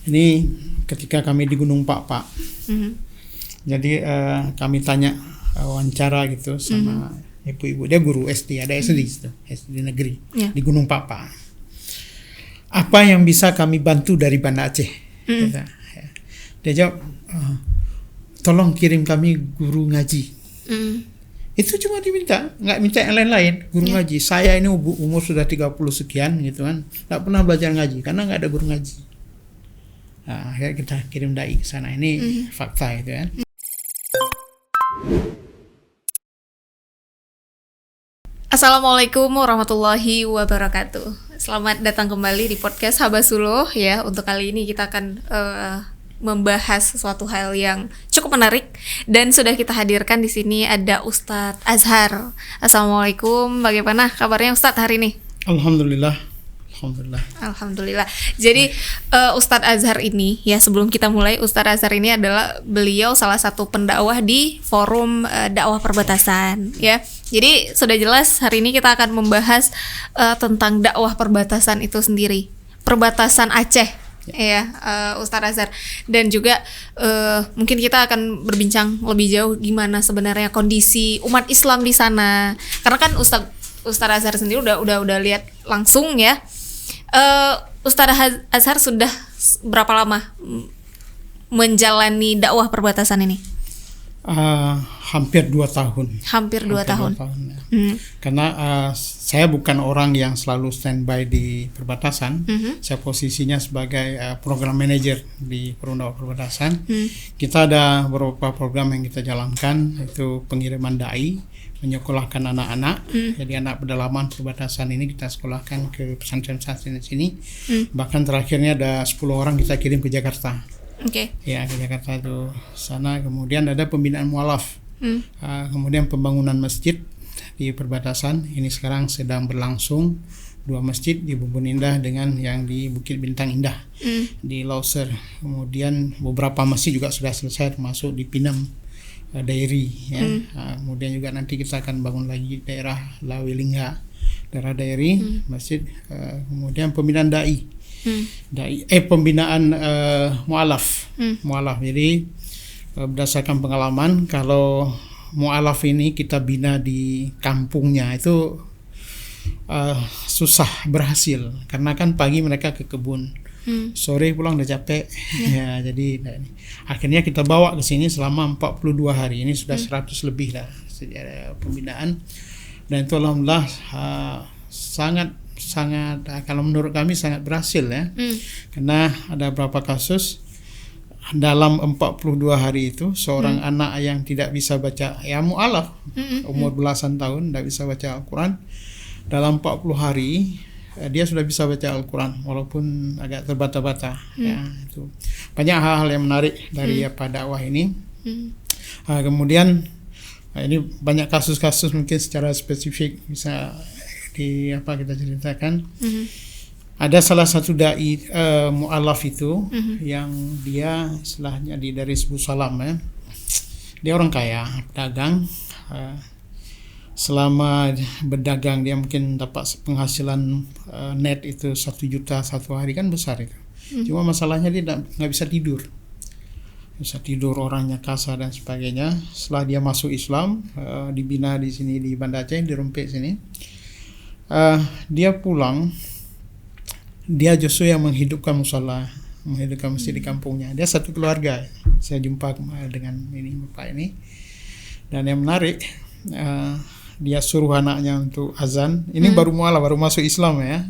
Ini ketika kami di Gunung Pak. Jadi kami tanya wawancara gitu sama ibu-ibu. Dia guru SD, ada SD gitu, SD negeri di Gunung Pak. Apa yang bisa kami bantu dari Banda Aceh? Dia jawab, tolong kirim kami guru ngaji. Itu cuma diminta, nggak minta yang lain-lain. Guru ngaji. Saya ini umur sudah 30 sekian gitu kan, nggak pernah belajar ngaji karena nggak ada guru ngaji. Nah, akhirnya kita kirim dai ke sana. Ini fakta itu kan. Assalamualaikum warahmatullahi wabarakatuh. Selamat datang kembali di podcast Habasuloh ya. Untuk kali ini kita akan membahas suatu hal yang cukup menarik dan sudah kita hadirkan di sini ada Ustadz Azhar. Assalamualaikum. Bagaimana kabarnya Ustadz hari ini? Alhamdulillah. Jadi Ustadz Azhar ini ya, sebelum kita mulai, Ustadz Azhar ini adalah beliau salah satu pendakwah di forum dakwah perbatasan ya. Jadi sudah jelas hari ini kita akan membahas tentang dakwah perbatasan itu sendiri, perbatasan Aceh ya, Ustadz Azhar. Dan juga mungkin kita akan berbincang lebih jauh gimana sebenarnya kondisi umat Islam di sana. Karena kan Ustadz Azhar sendiri udah lihat langsung ya. Ustadz Azhar sudah berapa lama menjalani dakwah perbatasan ini? Hampir 2 tahun. Hampir 2 tahun. Ya. Karena saya bukan orang yang selalu standby di perbatasan. Saya posisinya sebagai program manager di forum dakwah perbatasan. Kita ada beberapa program yang kita jalankan, yaitu pengiriman dai, menyekolahkan anak-anak. Jadi anak pedalaman perbatasan ini kita sekolahkan ke pesantren-pesantren di sini. Bahkan terakhirnya ada 10 orang kita kirim ke Jakarta. Ya, ke Jakarta itu sana. Kemudian ada pembinaan mualaf. Kemudian pembangunan masjid di perbatasan. Ini sekarang sedang berlangsung 2 masjid di Bumbun Indah dengan yang di Bukit Bintang Indah di Lauser. Kemudian beberapa masjid juga sudah selesai, termasuk di Pinem Dairi ya. Kemudian juga nanti kita akan bangun lagi daerah Lawilingga, daerah Dairi, masjid. Kemudian pembinaan pembinaan mualaf. Jadi berdasarkan pengalaman, kalau mualaf ini kita bina di kampungnya itu susah berhasil, karena kan pagi mereka ke kebun, sore pulang udah capek. Ya, jadi akhirnya kita bawa ke sini selama 42 hari. Ini sudah 100 lebih lah sejak pembinaan, dan itu alhamdulillah sangat kalau menurut kami sangat berhasil ya. Karena ada beberapa kasus dalam 42 hari itu seorang anak yang tidak bisa baca, ya mu'alaf, umur belasan tahun, tidak bisa baca Al-Quran, dalam 40 hari dia sudah bisa baca Al-Quran walaupun agak terbata-bata. Ya, itu banyak hal-hal yang menarik dari dakwah ini. Kemudian ini banyak kasus-kasus, mungkin secara spesifik bisa kita ceritakan. Ada salah satu dai mu'alaf itu yang dia istilahnya dari Sebu Salam ya. Dia orang kaya, pedagang. Selama berdagang dia mungkin dapat penghasilan net itu 1 juta satu hari, kan besar itu. Cuma masalahnya dia nggak bisa tidur, orangnya kasar dan sebagainya. Setelah dia masuk Islam, dibina di sini di Banda Aceh, di Rumpik sini, dia pulang. Dia justru yang menghidupkan musala, menghidupkan masjid di kampungnya. Dia satu keluarga. Saya jumpa dengan bapak ini. Dan yang menarik, dia suruh anaknya untuk azan. Ini baru masuk Islam ya.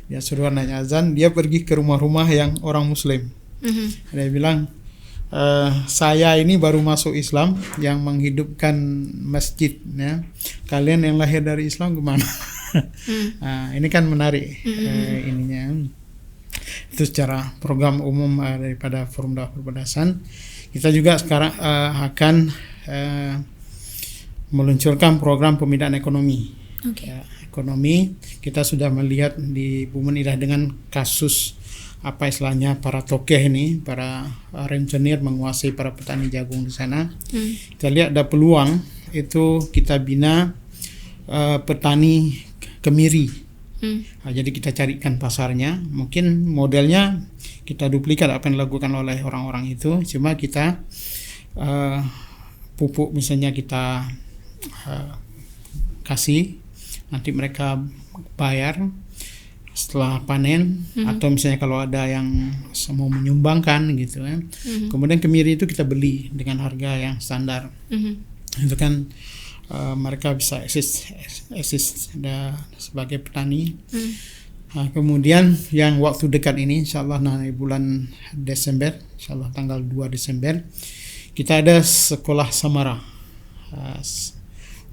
Dia suruh anaknya azan. Dia pergi ke rumah-rumah yang orang Muslim. Dia bilang, saya ini baru masuk Islam yang menghidupkan masjid ya. Kalian yang lahir dari Islam gimana? Ini kan menarik ininya. Itu secara program umum daripada forum dakwah perbatasan. Kita juga sekarang akan meluncurkan program pembinaan ekonomi. Ya, ekonomi kita sudah melihat di Bumbun Indah dengan kasus istilahnya para tokeh ini, para rentenir menguasai para petani jagung di sana. Kita lihat ada peluang itu, kita bina petani kemiri. Jadi kita carikan pasarnya. Mungkin modelnya kita duplikat apa yang dilakukan oleh orang-orang itu, cuma kita pupuk misalnya kita kasih, nanti mereka bayar setelah panen, atau misalnya kalau ada yang mau menyumbangkan gitu kan. Kemudian kemiri itu kita beli dengan harga yang standar. Itu kan mereka bisa eksis sebagai petani. Kemudian yang waktu dekat ini insyaallah nanti bulan Desember, insyaallah tanggal 2 Desember kita ada sekolah samara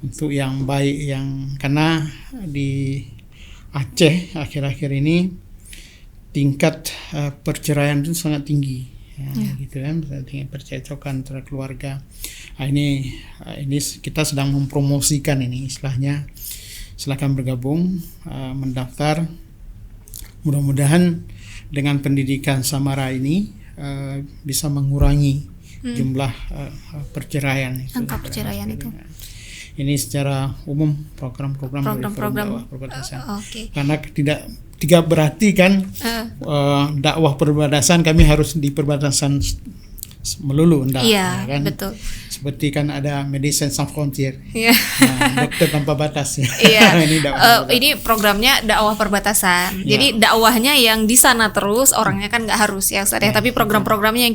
untuk yang baik, yang karena di Aceh akhir-akhir ini tingkat perceraian itu sangat tinggi, gitu kan, tingkat percecokan antara keluarga. Ini kita sedang mempromosikan ini istilahnya. Silakan bergabung, mendaftar. Mudah-mudahan dengan pendidikan samara ini bisa mengurangi jumlah perceraian itu. Angka perceraian itu. Ini secara umum program-program dakwah perbatasan. Karena tidak berarti kan dakwah perbatasan kami harus di perbatasan melulu, enggak. Iya, kan? Betul. Seperti kan ada Médecins Sans Frontières, dokter tanpa batas. Iya. Ini programnya dakwah perbatasan. Jadi dakwahnya yang di sana terus, orangnya kan nggak harus ya Ustaz ya. Tapi program-programnya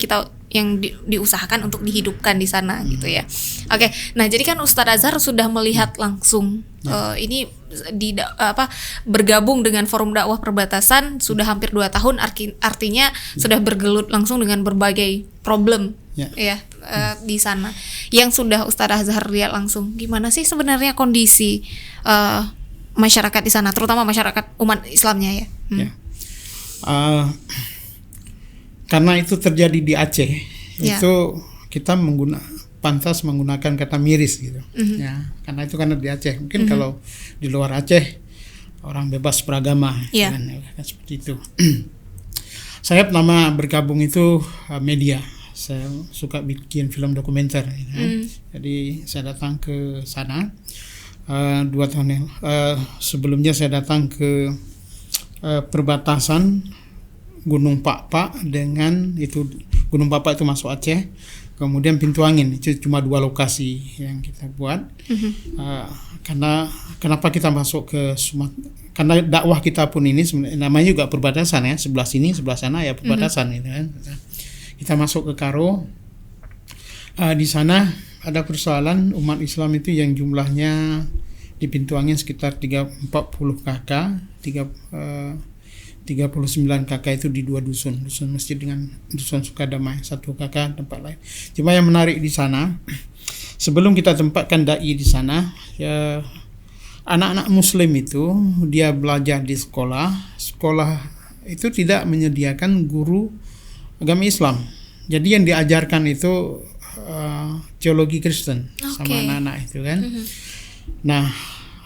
yang diusahakan untuk dihidupkan di sana gitu ya. Oke, nah jadi kan Ustadz Azhar sudah melihat langsung ini bergabung dengan Forum Dakwah Perbatasan sudah hampir 2 tahun, artinya sudah bergelut langsung dengan berbagai problem di sana. Yang sudah Ustadz Azhar lihat langsung, gimana sih sebenarnya kondisi masyarakat di sana, terutama masyarakat umat Islamnya ya. Karena itu terjadi di Aceh, itu kita pantas menggunakan kata miris gitu, karena itu karena di Aceh. Mungkin kalau di luar Aceh orang bebas beragama, kan seperti itu. Saya pertama bergabung itu media. Saya suka bikin film dokumenter, jadi saya datang ke sana 2 tahun yang sebelumnya saya datang ke perbatasan Gunung Pakpak dengan itu. Gunung Pakpak itu masuk Aceh, kemudian Pintu Angin, itu cuma 2 lokasi yang kita buat. Karena kenapa kita masuk ke Sumatera? Karena dakwah kita pun ini namanya juga perbatasan ya, sebelah sini sebelah sana ya perbatasan gitu kan. Kita masuk ke Karo, di sana ada persoalan umat Islam itu yang jumlahnya di Pintu Angin sekitar 40 kakak, 39 kakak itu di 2 dusun masjid dengan dusun Sukadamai, 1 kakak tempat lain. Cuma yang menarik di sana, sebelum kita tempatkan dai di sana, ya, anak-anak Muslim itu dia belajar di sekolah itu tidak menyediakan guru agama Islam. Jadi yang diajarkan itu teologi Kristen sama anak-anak itu kan. Nah,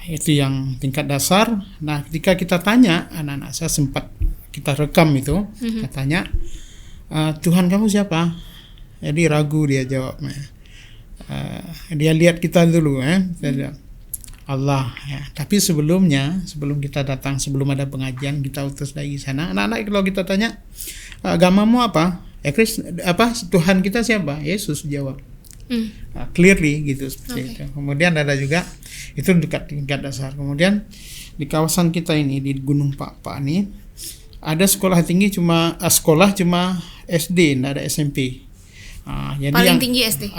itu yang tingkat dasar. Nah, ketika kita tanya, anak-anak saya sempat kita rekam itu, kita tanya, Tuhan kamu siapa? Jadi ragu dia jawabnya. Dia lihat kita dulu, Allah. Ya. Tapi sebelum kita datang, sebelum ada pengajian, kita utus dari sana. Anak-anak kalau kita tanya, agamamu apa? Tuhan kita siapa? Yesus jawab. Clearly gitu seperti itu. Kemudian ada juga itu dekat tingkat dasar. Kemudian di kawasan kita ini di Gunung Pakpak ini ada sekolah tinggi cuma SD, tidak ada SMP. Jadi paling tinggi SD.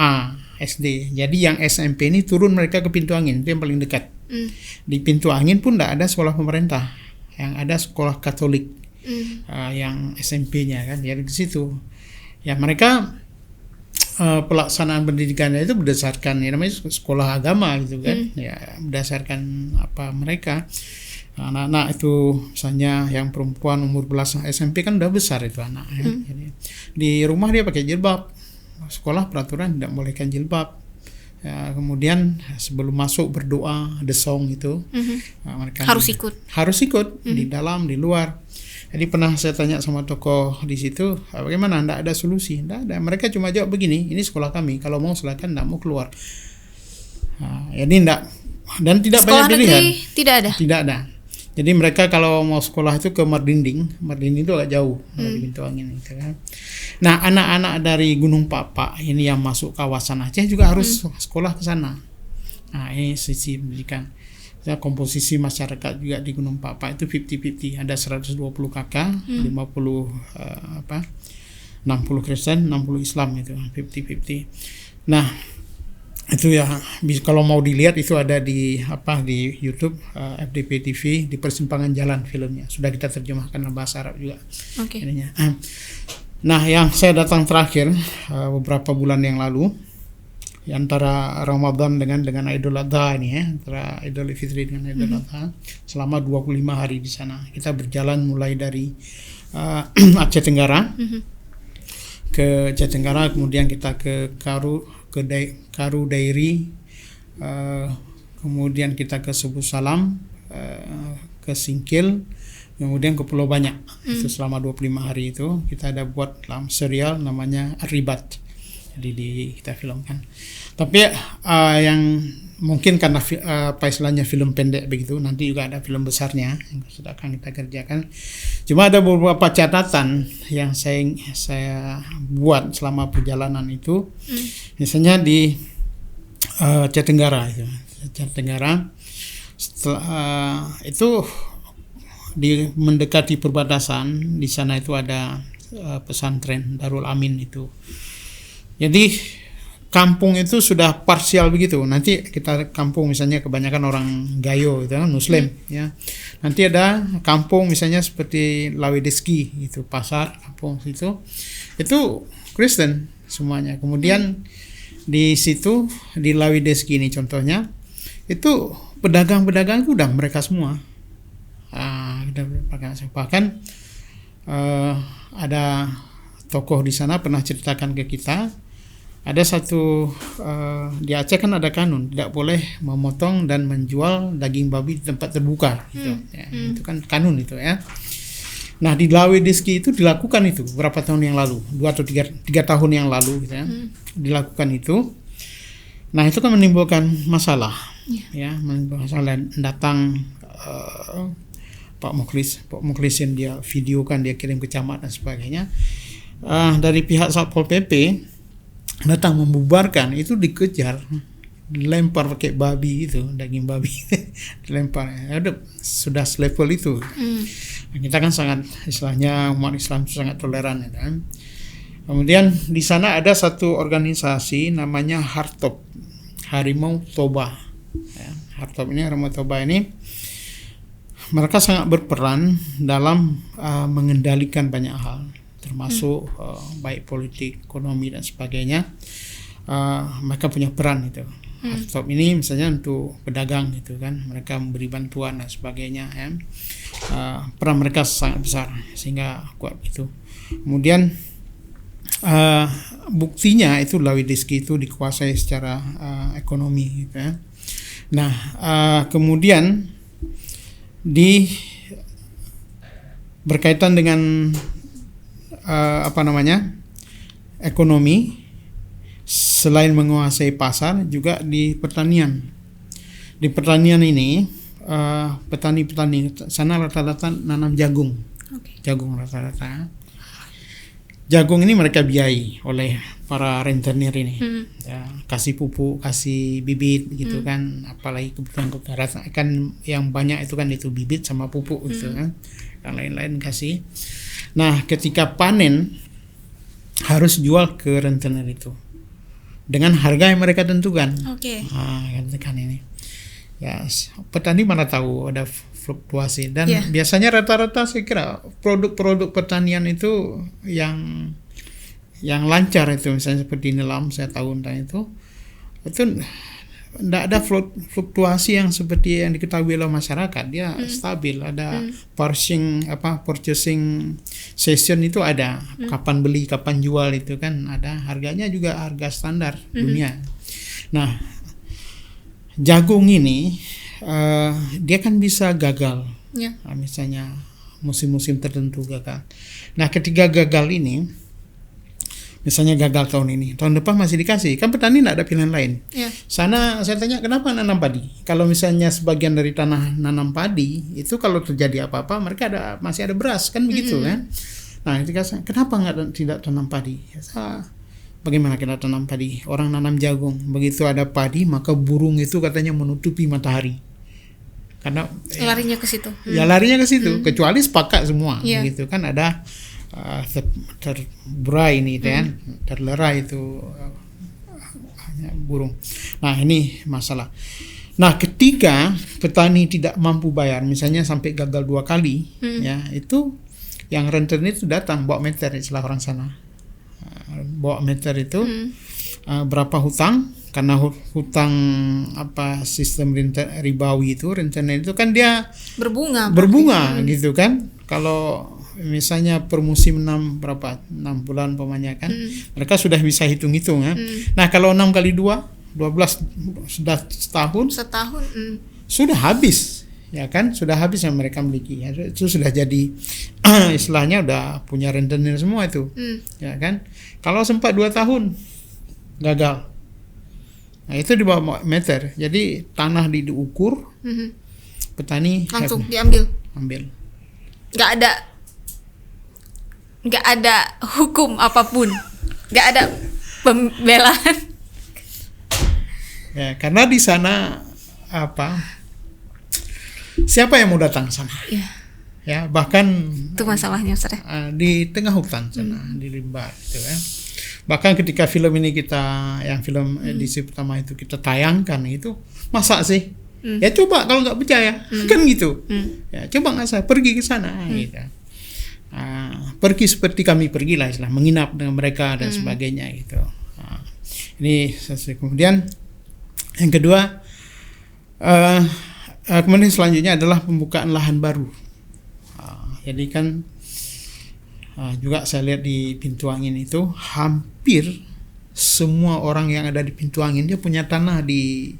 SD. Jadi yang SMP ini turun mereka ke Pintu Angin, itu yang paling dekat. Di Pintu Angin pun tidak ada sekolah pemerintah, yang ada sekolah Katolik. Yang SMP-nya kan, jadi di situ. Ya mereka pelaksanaan pendidikannya itu berdasarkan namanya sekolah agama gitu kan, ya berdasarkan apa mereka anak-anak itu misalnya yang perempuan umur belasan SMP kan udah besar itu anak ya. Jadi, di rumah dia pakai jilbab, sekolah peraturan tidak bolehkan jilbab ya, kemudian sebelum masuk berdoa the song itu mereka harus ikut di dalam di luar. Jadi pernah saya tanya sama tokoh di situ, bagaimana? Tidak ada solusi, tidak ada. Mereka cuma jawab begini, ini sekolah kami, kalau mau silakan, tidak mau keluar. Jadi tidak, dan tidak sekolah banyak pilihan. Tidak ada. Tidak ada. Jadi mereka kalau mau sekolah itu ke Merdinding itu agak jauh dari Pintu Angin gitu kan. Nah, anak-anak dari Gunung Papa ini yang masuk kawasan Aceh juga harus sekolah ke sana. Nah, ini sisi pendidikan. Ya, komposisi masyarakat juga di Gunung Papa itu 50-50. Ada 120 kakak, 50 60 Kristen, 60 Islam itu 50-50. Nah, itu ya kalau mau dilihat itu ada di YouTube FDP TV di Persimpangan Jalan filmnya. Sudah kita terjemahkan dalam bahasa Arab juga. Oke. Nah, yang saya datang terakhir beberapa bulan yang lalu antara Ramadan dengan Idul Adha ini ya, antara Idul Fitri dengan Idul Adha selama 25 hari di sana. Kita berjalan mulai dari Aceh Tenggara ke Aceh Tenggara, kemudian kita ke Karu Dairi, kemudian kita ke Subuh Salam, ke Singkil, kemudian ke Pulau Banyak. Itu selama 25 hari itu kita ada buat dalam serial namanya Ar-Ribat. Jadi kita filmkan. Tapi yang mungkin karena istilahnya film pendek begitu, nanti juga ada film besarnya yang sudah akan kita kerjakan. Cuma ada beberapa catatan yang saya buat selama perjalanan itu. Misalnya di Aceh Tenggara itu. Aceh Tenggara setelah itu mendekati perbatasan, di sana itu ada pesantren Darul Amin itu. Jadi kampung itu sudah parsial begitu. Nanti kita kampung misalnya kebanyakan orang Gayo itu kan Muslim ya. Nanti ada kampung misalnya seperti Lawedeski itu, pasar kampung situ itu Kristen semuanya. Kemudian di situ di Lawedeski ini contohnya itu pedagang-pedagang itu udah mereka semua. Bahkan ada tokoh di sana pernah ceritakan ke kita. Ada satu di Aceh kan ada kanun tidak boleh memotong dan menjual daging babi di tempat terbuka gitu. Ya, itu kan kanun itu ya. Nah di Lawedeski itu dilakukan itu beberapa tahun yang lalu, 2 atau 3 tahun yang lalu gitu ya. Dilakukan itu. Nah itu kan menimbulkan masalah ya, menimbulkan masalah. Datang Pak Mukhlisin dia videokan, dia kirim ke camat dan sebagainya. Dari pihak Satpol PP datang membubarkan, itu dikejar, dilempar pakai babi itu, daging babi dilempar. Sudah selevel itu. Kita kan sangat, istilahnya umat Islam sangat toleran ya kan. Kemudian di sana ada satu organisasi namanya Hartop, Harimau Toba ya. Hartop ini, Harimau Toba ini mereka sangat berperan dalam mengendalikan banyak hal, termasuk baik politik, ekonomi dan sebagainya. Mereka punya peran itu. Hartop ini misalnya untuk pedagang gitu kan, mereka memberi bantuan dan sebagainya ya. Peran mereka sangat besar sehingga kuat itu. Kemudian buktinya itu Lawedeski itu dikuasai secara ekonomi gitu ya. Nah kemudian berkaitan dengan ekonomi, selain menguasai pasar juga di pertanian. Di pertanian ini petani-petani sana rata-rata nanam jagung. Jagung rata-rata. Jagung ini mereka biayai oleh para rentenir ini. Ya, kasih pupuk, kasih bibit gitu kan, apalagi kebutuhan kan yang banyak itu kan itu bibit sama pupuk gitu kan. Yang lain-lain kasih. Nah, ketika panen harus jual ke rentenir itu dengan harga yang mereka tentukan. Kan ini. Ya, petani mana tahu ada fluktuasi dan biasanya rata-rata saya kira produk-produk pertanian itu yang lancar itu, misalnya seperti nilam saya tahu tentang itu tidak ada fluktuasi yang seperti yang diketahui oleh masyarakat. Dia stabil, ada purchasing session itu ada, kapan beli kapan jual itu kan ada, harganya juga harga standar dunia. Nah jagung ini dia kan bisa gagal, misalnya musim-musim tertentu gagal. Nah ketika gagal ini misalnya gagal tahun ini, tahun depan masih dikasih, kan petani tidak ada pilihan lain. Sana saya tanya kenapa nanam padi? Kalau misalnya sebagian dari tanah nanam padi, itu kalau terjadi apa-apa mereka masih ada beras, kan begitu kan? Nah ketika kenapa tidak tanam padi? Bagaimana kita tanam padi? Orang nanam jagung, begitu ada padi maka burung itu katanya menutupi matahari. Karena larinya ke situ. Ya larinya ke situ, kecuali sepakat semua, gitu kan ada terburai ini kan, terlerai itu burung. Nah ini masalah. Nah ketika petani tidak mampu bayar, misalnya sampai gagal 2 kali, ya itu yang rentenir itu datang bawa meter, istilah orang sana. Bawa meter itu berapa hutang. Karena hutang sistem ribawi itu, rentenir itu kan dia berbunga gitu kan. Kalau misalnya per musim 6 bulan umpamanya kan, mereka sudah bisa hitung-hitung kan. Nah kalau 6 kali 2 12 sudah setahun sudah habis ya kan, sudah habis yang mereka miliki ya, itu sudah jadi istilahnya udah punya rentenir semua itu ya kan. Kalau sempat 2 tahun gagal, nah itu di bawah meter, jadi tanah diukur, petani langsung diambil, nggak ada hukum apapun, nggak ada pembelaan. Ya, karena di sana siapa yang mau datang sana? Ya bahkan itu masalahnya Ustaz. Di tengah hutan sana, di rimba gitu kan. Bahkan ketika film ini film edisi pertama itu kita tayangkan itu, masa sih? Ya coba kalau nggak percaya, kan gitu. Ya coba nggak saya pergi ke sana, gitu. Pergi seperti kami pergilah, istilah menginap dengan mereka dan sebagainya gitu. Ini kemudian yang kedua, kemudian selanjutnya adalah pembukaan lahan baru. Jadi kan juga saya lihat di Pintu Angin itu hampir semua orang yang ada di Pintu Angin dia punya tanah di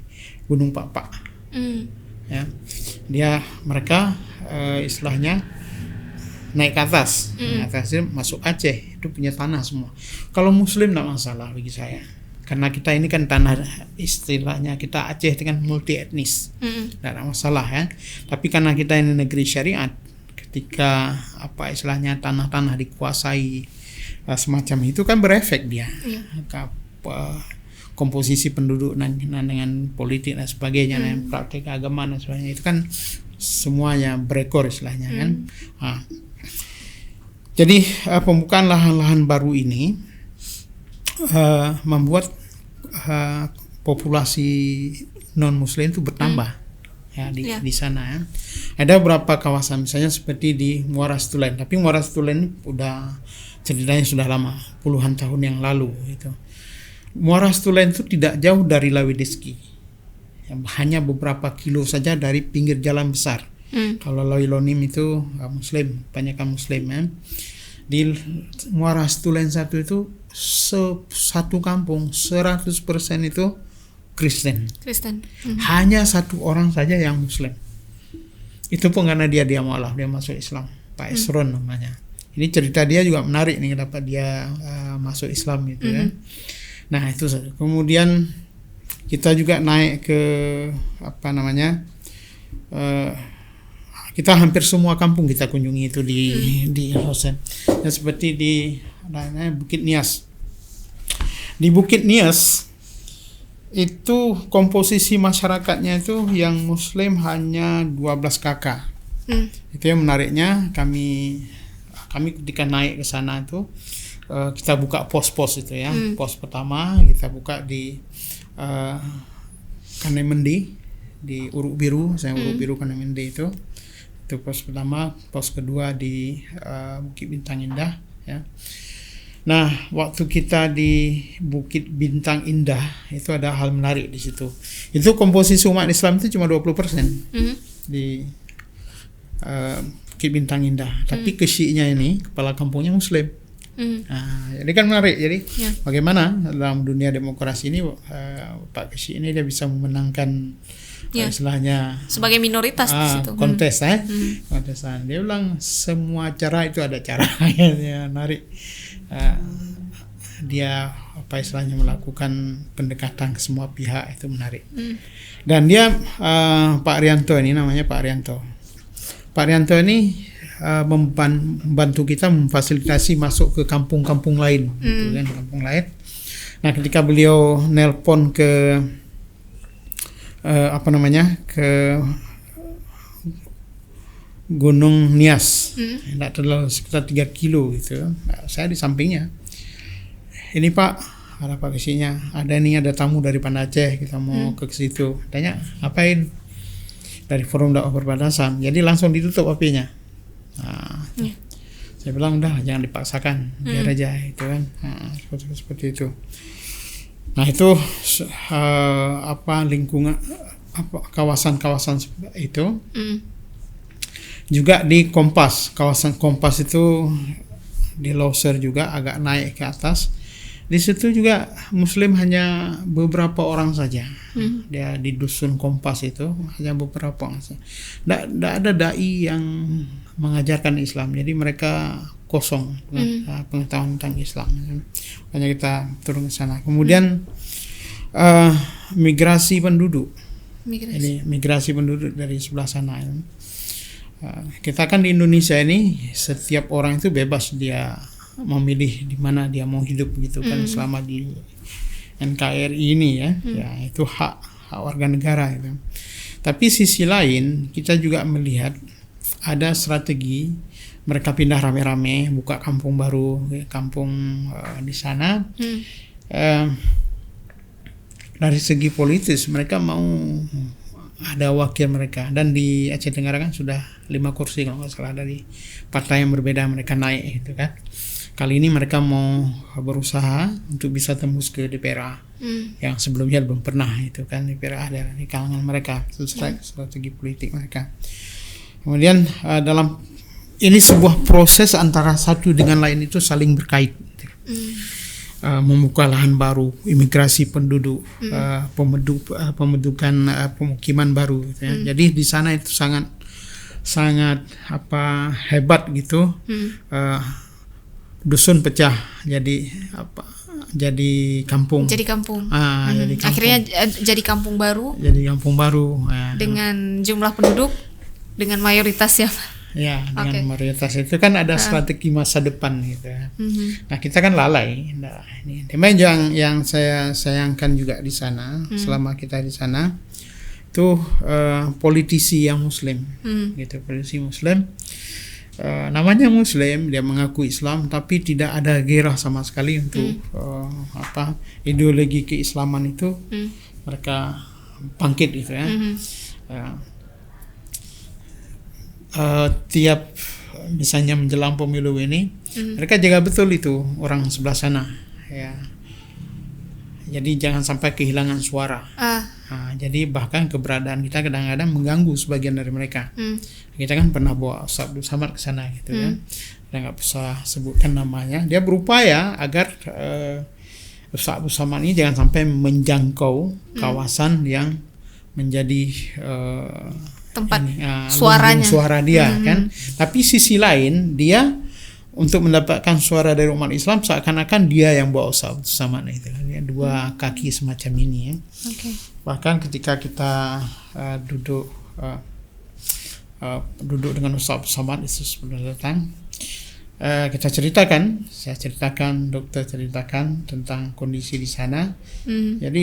Gunung Pak. Ya, mereka istilahnya naik ke atas, masuk Aceh itu punya tanah semua. Kalau Muslim tidak masalah bagi saya, karena kita ini kan tanah istilahnya kita Aceh dengan multi etnis, tidak ada masalah ya. Tapi karena kita ini negeri syariat, ketika istilahnya tanah-tanah dikuasai semacam itu kan berefek dia ke komposisi penduduk dengan politik dan sebagainya, dan praktik agama dan sebagainya, itu kan semuanya berekor istilahnya kan. Jadi pembukaan lahan-lahan baru ini membuat populasi non muslim itu bertambah di sana ya. Ada beberapa kawasan misalnya seperti di Muara Stulen, tapi Muara Stulen udah ceritanya sudah lama, puluhan tahun yang lalu itu. Muara Stulen itu tidak jauh dari Lawedeski, hanya beberapa kilo saja dari pinggir jalan besar. Kalau Loilonim itu muslim, kebanyakan muslim ya. Di Muara Stulen satu itu satu kampung 100% itu Kristen. Hanya 1 orang saja yang Muslim. Itu pun karena dia mualaf, dia masuk Islam. Pak Esron namanya. Ini cerita dia juga menarik nih, kenapa dia masuk Islam gitu ya. Nah itu kemudian kita juga naik ke kita hampir semua kampung kita kunjungi itu di Hosen. Dan seperti di Bukit Nias. Di Bukit Nias itu komposisi masyarakatnya itu yang Muslim hanya 12 kakak. Itu yang menariknya, kami ketika naik ke sana itu kita buka pos-pos itu ya. Pos pertama kita buka di Kanemendi, di Uruk Biru, Uruk Biru Kanemendi itu pos pertama. Pos kedua di Bukit Bintang Indah ya. Nah, waktu kita di Bukit Bintang Indah itu ada hal menarik di situ. Itu komposisi umat Islam itu cuma 20% di Bukit Bintang Indah. Tapi kesyiknya ini kepala kampungnya Muslim. Nah, jadi kan menarik. Jadi bagaimana dalam dunia demokrasi ini Pak Kesyik ini dia bisa memenangkan istilahnya sebagai minoritas di situ. Kontes kontestan. Dia bilang semua cara itu ada cara. Ya, menarik. dia apa istilahnya melakukan pendekatan ke semua pihak, itu menarik. Dan dia Pak Arianto ini namanya Pak Arianto. Pak Arianto ini membantu kita memfasilitasi masuk ke kampung-kampung lain, gitu kan, kampung lain. Nah, ketika beliau nelpon ke ke Gunung Nias, tidak terlalu sekitar 3 kilo gitu. Nah, saya di sampingnya. Ini Pak, ada apa isinya? Ada tamu dari Banda Aceh, kita mau ke situ. Tanya, ngapain? Dari Forum Dakwah Perbatasan. Jadi langsung ditutup HP-nya. Nah, saya bilang udah jangan dipaksakan, biar aja itu kan. Nah, seperti itu. Nah, itu lingkungan kawasan-kawasan itu. Juga di Kompas, kawasan Kompas itu di Loser juga agak naik ke atas. Di situ juga Muslim hanya beberapa orang saja. Dia di dusun Kompas itu hanya beberapa orang saja. Tidak ada dai yang mengajarkan Islam. Jadi mereka kosong pengetahuan tentang Islam. Makanya kita turun ke sana. Kemudian migrasi penduduk. Migrasi penduduk dari sebelah sana. Kita kan di Indonesia ini setiap orang itu bebas dia memilih di mana dia mau hidup gitu kan, selama di NKRI ini ya itu hak warga negara gitu. Tapi sisi lain kita juga melihat ada strategi mereka pindah rame-rame, buka kampung baru, kampung di sana. Dari segi politis mereka mau ada wakil mereka, dan di Aceh Tenggara kan sudah 5 kursi kalau nggak salah dari partai yang berbeda mereka naik gitu kan. Kali ini mereka mau berusaha untuk bisa tembus ke DPRA yang sebelumnya belum pernah itu kan. DPRA ada di kalangan mereka, itu strategi politik mereka. Kemudian dalam ini sebuah proses antara satu dengan lain itu saling berkait. Membuka lahan baru, imigrasi penduduk, pembentukan pemukiman baru gitu ya. Jadi di sana itu sangat hebat gitu. Dusun pecah jadi jadi kampung. Jadi kampung. Jadi kampung. Akhirnya jadi kampung baru. Jadi kampung baru. Dengan jumlah penduduk dengan mayoritasnya. Ya, dengan mayoritas itu kan ada strategi masa depan gitu. Nah, kita kan lalai. Nah, ini yang saya sayangkan juga di sana selama kita di sana itu politisi yang Muslim, gitu, politisi Muslim. Namanya Muslim, dia mengaku Islam, tapi tidak ada gairah sama sekali untuk ideologi keislaman itu mereka bangkit gitu ya. Tiap misalnya menjelang pemilu ini mereka jaga betul itu orang sebelah sana ya, jadi jangan sampai kehilangan suara. Jadi bahkan keberadaan kita kadang-kadang mengganggu sebagian dari mereka. Kita kan pernah bawa Ustaz Abdul Samad ke sana gitu kan, kita nggak bisa sebutkan namanya. Dia berupaya agar Ustaz Abdul Samad ini jangan sampai menjangkau kawasan yang menjadi tempat suara dia kan. Tapi sisi lain dia untuk mendapatkan suara dari umat Islam seakan-akan dia yang bawa Ustaz Samad itu ya, dua kaki semacam ini ya. Bahkan ketika kita duduk dengan Ustaz Samad itu sebelum datang, saya ceritakan, dokter ceritakan tentang kondisi di sana. Jadi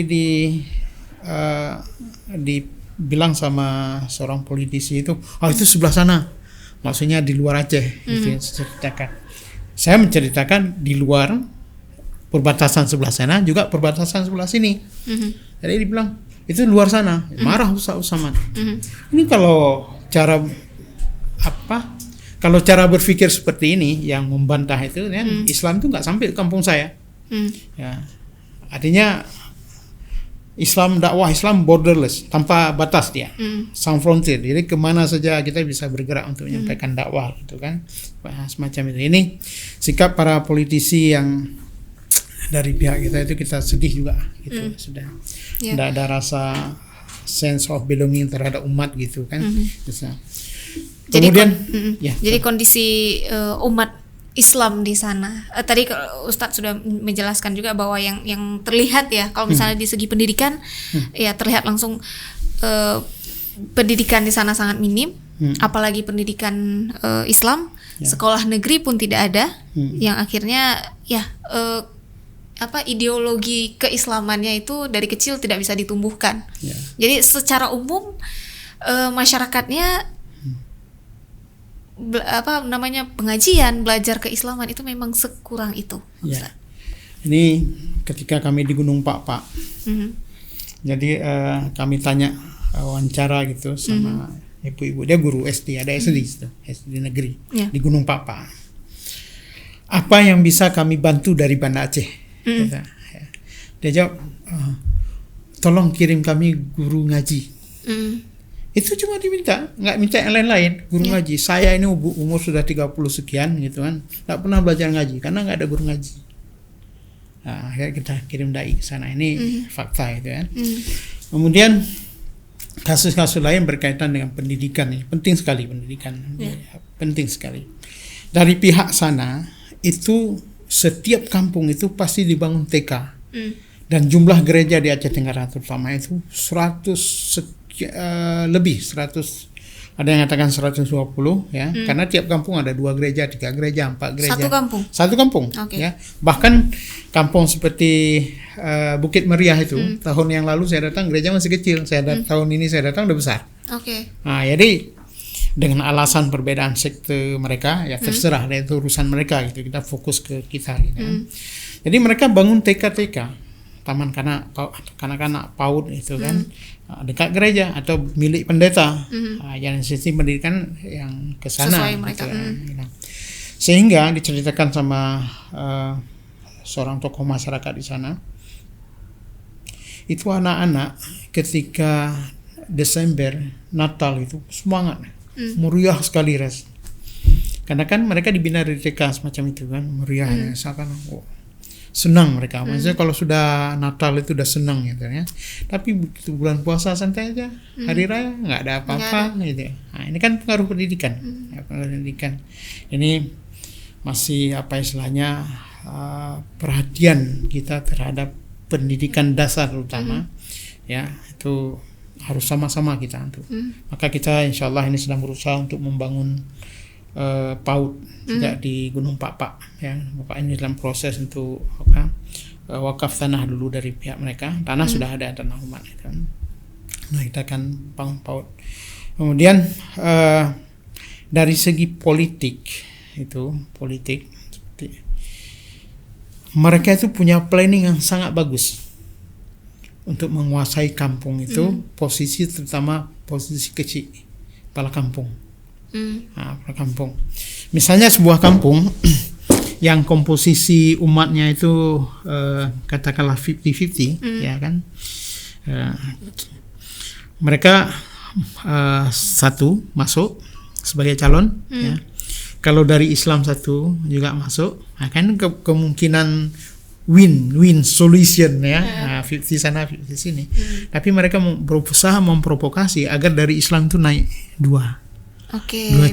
dibilang sama seorang politisi itu, itu sebelah sana, maksudnya di luar Aceh. Itu yang saya ceritakan. Saya menceritakan di luar perbatasan sebelah sana, juga perbatasan sebelah sini. Jadi dibilang itu luar sana, marah Ustaz Samad. Ini kalau cara berpikir seperti ini yang membantah itu ya, Islam itu nggak sampai ke kampung saya. Ya, artinya dakwah Islam borderless, tanpa batas dia, sans frontier. Jadi kemana saja kita bisa bergerak untuk menyampaikan dakwah, gitu kan, semacam itu. Ini sikap para politisi yang dari pihak kita itu kita sedih juga, gitu. Sudah tidak ada rasa sense of belonging terhadap umat, gitu kan. Kemudian, jadi kondisi umat Islam di sana? Tadi Ustadz sudah menjelaskan juga bahwa yang terlihat ya, kalau misalnya di segi pendidikan, ya terlihat langsung pendidikan di sana sangat minim, apalagi pendidikan Islam, sekolah negeri pun tidak ada, yang akhirnya ya ideologi keislamannya itu dari kecil tidak bisa ditumbuhkan. Jadi secara umum masyarakatnya pengajian, belajar keislaman itu memang sekurang itu. Ini ketika kami di Gunung Pak. Jadi kami tanya wawancara gitu sama ibu-ibu, dia guru SD, ada SD itu, SD negeri di Gunung Pak. Apa yang bisa kami bantu dari Banda Aceh? Dia jawab, tolong kirim kami guru ngaji. Itu cuma diminta, nggak minta yang lain-lain, guru ngaji. Saya ini umur sudah 30 sekian gitu kan, nggak pernah belajar ngaji karena nggak ada guru ngaji. Nah, akhirnya kita kirim dai ke sana. Ini fakta itu kan. Kemudian kasus-kasus lain berkaitan dengan pendidikan, ini penting sekali pendidikan, penting sekali. Dari pihak sana itu setiap kampung itu pasti dibangun TK, dan jumlah gereja di Aceh Tenggara terutama itu 100 lebih, 100, ada yang mengatakan 120 ya, karena tiap kampung ada 2 gereja, 3 gereja, 4 gereja. Satu kampung. Ya. Bahkan kampung seperti Bukit Meriah itu, tahun yang lalu saya datang gereja masih kecil, tahun ini saya datang udah besar. Nah, jadi dengan alasan perbedaan sekte mereka ya terserah, itu urusan mereka gitu, kita fokus ke kita gitu. Jadi mereka bangun TK, taman kanak-kanak PAUD itu kan, dekat gereja atau milik pendeta, yang sistem pendidikan yang ke sana gitu, sehingga diceritakan sama seorang tokoh masyarakat di sana, itu anak-anak ketika Desember Natal itu semangat, meriah sekali karena kan mereka dibina dari TK semacam itu kan, meriah misalkan senang mereka. Maksudnya kalau sudah Natal itu udah senang gitu ya. Tapi begitu bulan puasa santai aja, hari raya nggak ada apa-apa gitu. Nah, ini kan pengaruh pendidikan. Pengaruh pendidikan. Ini masih istilahnya perhatian kita terhadap pendidikan dasar terutama. Ya, itu harus sama-sama kita untuk. Maka kita insyaallah ini sedang berusaha untuk membangun PAUD juga di Gunung Pak ya. Bapak ini dalam proses untuk wakaf tanah dulu dari pihak mereka. Tanah sudah ada, tanah umat kan. Nah, kita akan bangun PAUD. Kemudian dari segi politik mereka itu punya planning yang sangat bagus untuk menguasai kampung itu, posisi terutama posisi kecil kepala kampung. Kampung. Misalnya sebuah kampung yang komposisi umatnya itu katakanlah 50-50 ya kan. Mereka satu masuk sebagai calon ya. Kalau dari Islam satu juga masuk, kan kemungkinan win solution ya. 50 sana 50 sini. Tapi mereka berusaha memprovokasi agar dari Islam itu naik 2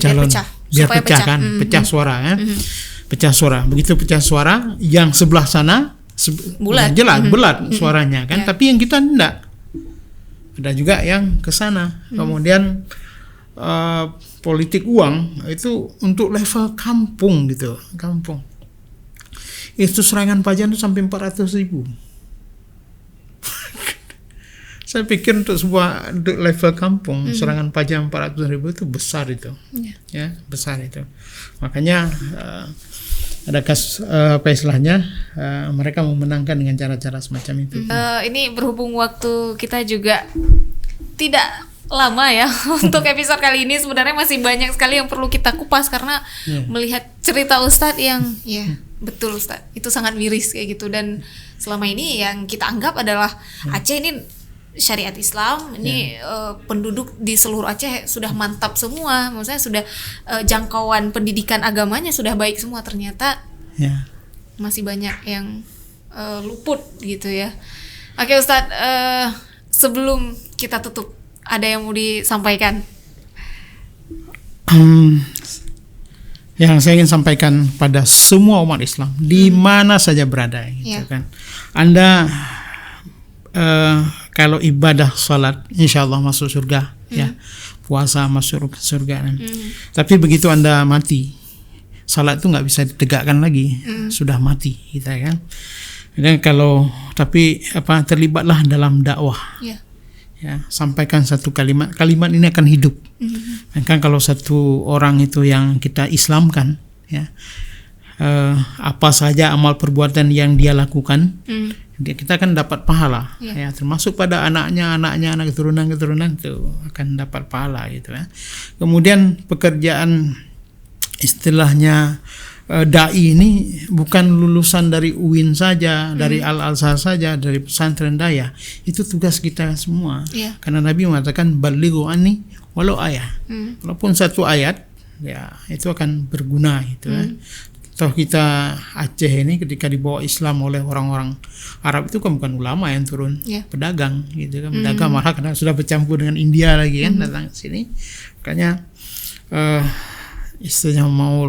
calon, biar pecah kan, pecah suara kan, pecah suara. Begitu pecah suara, yang sebelah sana bulat suaranya kan, tapi yang kita enggak. Ada juga yang ke sana. Kemudian politik uang itu untuk level kampung gitu, kampung. Itu serangan pajak itu sampai 400.000. Saya pikir untuk level kampung serangan pajak 400.000 itu besar itu, ya besar itu. Makanya ada kasus istilahnya mereka memenangkan dengan cara-cara semacam itu. Ini berhubung waktu kita juga tidak lama ya untuk episode kali ini, sebenarnya masih banyak sekali yang perlu kita kupas karena melihat cerita Ustadz yang betul Ustadz itu sangat miris kayak gitu, dan selama ini yang kita anggap adalah Aceh ini syariat Islam ini penduduk di seluruh Aceh sudah mantap semua, maksudnya sudah jangkauan pendidikan agamanya sudah baik semua, ternyata masih banyak yang luput gitu ya. Oke Ustadz, sebelum kita tutup ada yang mau disampaikan? yang saya ingin sampaikan pada semua umat Islam di mana saja berada, gitu kan. Anda kalau ibadah salat, insya Allah masuk surga, ya. Puasa masuk surga. Tapi begitu Anda mati, salat itu nggak bisa ditegakkan lagi, sudah mati, gitu kan. Dan terlibatlah dalam dakwah. Ya, sampaikan satu kalimat ini akan hidup. Kan kalau satu orang itu yang kita Islamkan, ya, apa saja amal perbuatan yang dia lakukan, kita akan dapat pahala, ya, termasuk pada anak keturunan itu akan dapat pahala, gitu ya. Kemudian pekerjaan istilahnya dai ini bukan lulusan dari UIN saja, dari Al-Azhar saja, dari pesantren daya. Itu tugas kita semua. Karena Nabi mengatakan balighu anni walau ayat. Walaupun satu ayat, ya itu akan berguna, gitu kan. Toh kita Aceh ini ketika dibawa Islam oleh orang-orang Arab itu kan bukan ulama yang turun, pedagang, gitu kan. Pedagang malah karena sudah bercampur dengan India lagi kan, datang ke sini. Makanya istilahnya mau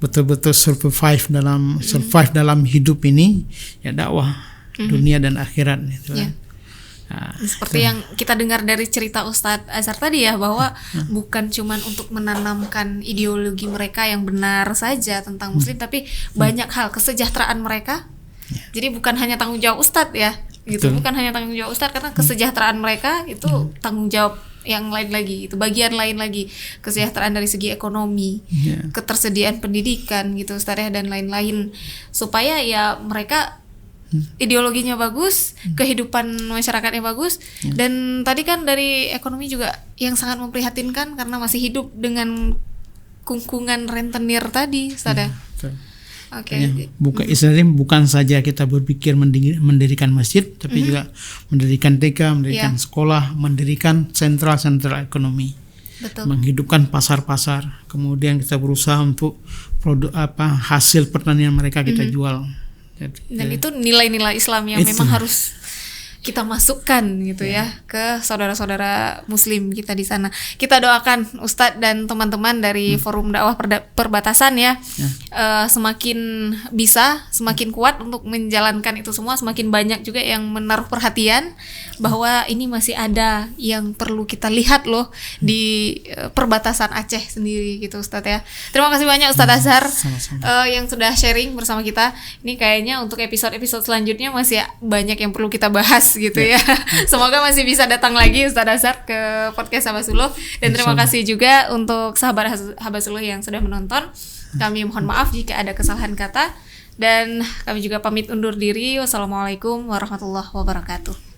betul-betul survive dalam hidup ini, ya dakwah dunia dan akhirat, gitu kan. Seperti yang kita dengar dari cerita Ustadz Azhar tadi ya, bahwa bukan cuman untuk menanamkan ideologi mereka yang benar saja tentang Muslim, tapi banyak hal kesejahteraan mereka. Jadi bukan hanya tanggung jawab Ustadz ya, gitu. Bukan hanya tanggung jawab Ustadz, karena kesejahteraan mereka itu tanggung jawab yang lain lagi, itu bagian lain lagi, kesejahteraan dari segi ekonomi, ketersediaan pendidikan, gitu Ustadz ya, dan lain-lain, supaya ya mereka ideologinya bagus, kehidupan masyarakatnya bagus. Dan tadi kan dari ekonomi juga yang sangat memprihatinkan karena masih hidup dengan kungkungan rentenir tadi, Ustadz ya. Bukan saja kita berpikir mendirikan masjid, tapi juga mendirikan TK, mendirikan sekolah, mendirikan sentral-sentral ekonomi. Menghidupkan pasar-pasar. Kemudian kita berusaha untuk hasil pertanian mereka kita jual. Dan itu nilai-nilai Islam yang memang harus kita masukkan, gitu ya, ke saudara-saudara Muslim kita di sana. Kita doakan Ustadz dan teman-teman dari Forum Dakwah Perbatasan ya, semakin bisa, semakin kuat untuk menjalankan itu semua, semakin banyak juga yang menaruh perhatian bahwa ini masih ada yang perlu kita lihat loh di perbatasan Aceh sendiri, gitu Ustadz ya. Terima kasih banyak Ustadz Azhar yang sudah sharing bersama kita. Ini kayaknya untuk episode-episode selanjutnya masih banyak yang perlu kita bahas, gitu ya. Semoga masih bisa datang lagi Ustadz Azhar ke podcast Habasuluh. Dan terima kasih juga untuk sahabat Habasuluh yang sudah menonton. Kami mohon maaf jika ada kesalahan kata, dan kami juga pamit undur diri. Wassalamualaikum warahmatullahi wabarakatuh.